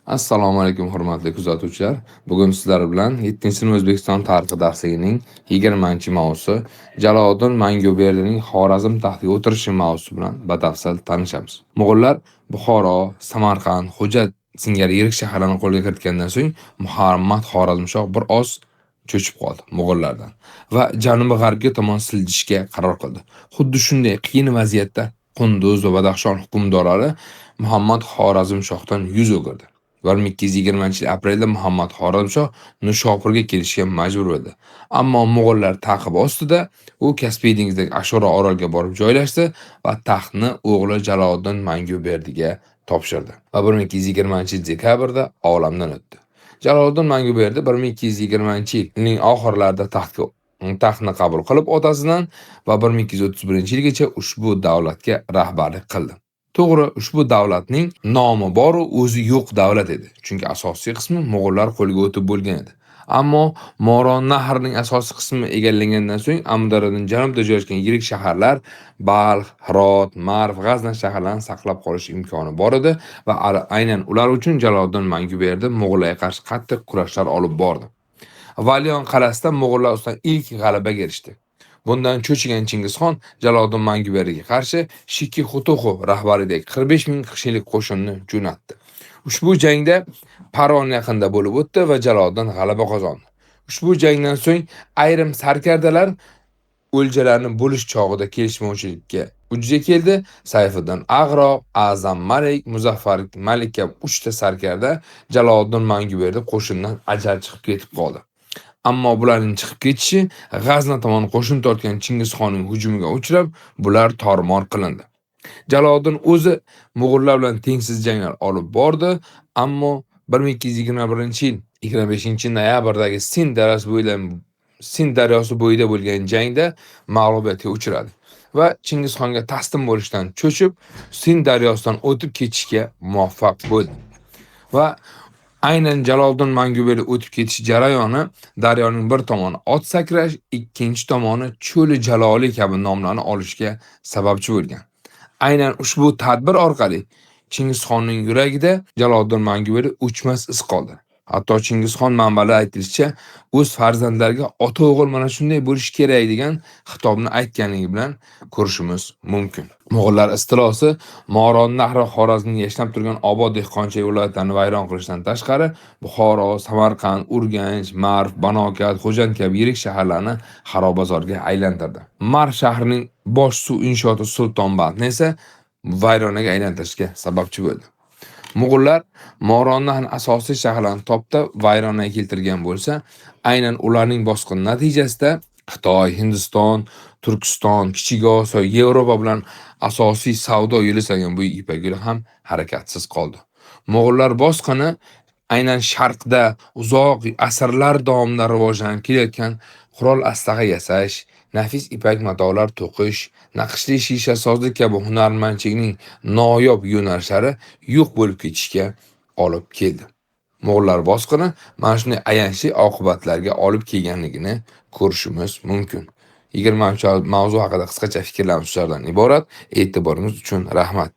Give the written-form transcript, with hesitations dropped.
Assalomu alaykum hurmatli kuzatuvchilar. Bugun sizlar bilan 7-sinf O'zbekiston tarixi darsining 20-mavzusi Jaloliddin Manguberdining Xorazm taxtiga o'tirishi mavzusi bilan batafsil tanishamiz. Mo'g'ullar Buxoro, Samarqand, Xo'jand singari yirik shaharlarni qo'lga kiritgandan so'ng Muhammad Xorazmshoh bir oz cho'chib qoldi Mo'g'ullardan va janubi-g'arbga tomon siljishga qaror qildi. Xuddi shunday qiyin vaziyatda Qunduz va Badaxshon hukmdorlari Muhammad Xorazmshohdan yuz o'girdi. 1220 aprelda Muhammad Xorazmshoh Nushopurga kelishga majbur bo'ldi. Ammo Mo'g'ullar ta'qib ostida u Kaspiy dengizidagi Ashura oroliga borib joylashdi va taxtni o'g'li Jaloliddin Manguberdiga topshirdi va 1220-dekabrda olamdan o'tdi. Jaloliddin Manguberdi 1220-yilning oxirlarida taxtni qabul qilib otasidan va 1231-yilgacha ushbu davlatga rahbarlik qildi. To'g'ri, ushbu davlatning nomi bor u o'zi yo'q davlat edi. Chunki asosiy qismi Mo'g'ullar qo'liga o'tib bo'lgan edi. Ammo Moron nahrining asosiy qismi egallangandan so'ng Amudaryoning janubida joylashgan yirik shaharlar Balx, Hirot, Marv, G'azna shaharlarini saqlab qolish imkoni bor edi va aynan ular uchun Jaloliddin Manguberdi Mo'g'ullarga qarshi qattiq kurashlar olib bordi. Valion qal'asida Mo'g'ullar ustidan ilk g'alabaga erishdi. Bundan cho'chigan Chingizxon Jaloliddin Manguberdiga qarshi Shiki Xutuxu rahbariyatidagi 45 ming kishilik qo'shinni jo'natdi. Ushbu jangda Paron yaqinida bo'lib o'tdi va Jaloliddin g'alaba qozondi. Ushbu jangdan so'ng ayrim sarkardalar o'ljalarni bo'lish chog'ida kelishmovchilikka vujudga keldi. Sayfiddin Ag'roq, A'zam Malik, Muzaffar Malik kabi 3 ta sarkarda Jaloliddin Manguberdi qo'shindan ajal chiqib ketib qoldi. Ammo bularning chiqib ketishi G'azna tomon qo'shin tortgan Chingizxonning hujumiga uchrab, bular tormor qilindi. Jaloliddin o'zi Mo'g'ullar bilan tengsiz janglar olib bordi, ammo 1221-yil 25-noyabrdagi Sind daryosi bo'yida bo'lgan jangda mag'lubiyatga uchradi va Chingizxonga taslim bo'lishdan cho'chib, Sind daryosidan o'tib ketishga muvaffaq bo'ldi. Va aynan Jaloliddin Manguberdi o'tib ketish jarayoni daryoning bir tomoni ot sakrash, ikkinchi tomoni Cho'li Jaloli kabi nomlarni olishga sababchi bo'lgan. Aynan ushbu tadbir orqali Chingizxonning yuragida Jaloliddin Manguberdi o'chmas iz qoldi. Hatto Chingizxon manbalarida aytilishicha, o'z farzandlariga ota-o'g'il mana shunday bo'lish kerak degan xitobni aytganligi bilan ko'rishimiz mumkin. Mo'g'ullar istilosi Moron nahri Xorazmning yashnab turgan obod dehqonchilik viloyatlarini vayron qilishdan tashqari, Buxoro, Samarqand, Urganch, Marv, Banokat, Xo'jand kabi yirik shaharlarni xarobazorga aylantirdi. Marv shahrining bosh suv inshooti Sultonbandni esa vayronaga aylantirishga sababchi bo'ldi. Mo'g'ullar Moronning asosiy shaharlarini topda vayronaga keltirgan bo'lsa, aynan ularning bosqini natijasida Xitoy, Hindiston, Turkiston, Kichik Osiyo, Yevropa bilan asosiy savdo yo'li sanalgan Buyuk Ipak yo'li ham harakatsiz qoldi. Mo'g'ullar bosqini aynan sharqda uzoq asrlar davomida rivojlanib kelayotgan qurol aslaha yasash, nafis ipak matolar to'qish, naqshli shisha sozlik kabi hunarmandchilikning noyob yo'nalishlari yo'q bo'lib ketishiga olib keldi. Mo'g'ullar bosqini mana shunday ayanchli oqibatlarga olib kelganligini ko'rishimiz mumkin. 20 mavzu haqida qisqacha fikrlarimiz shulardan iborat. E'tiboringiz uchun rahmat.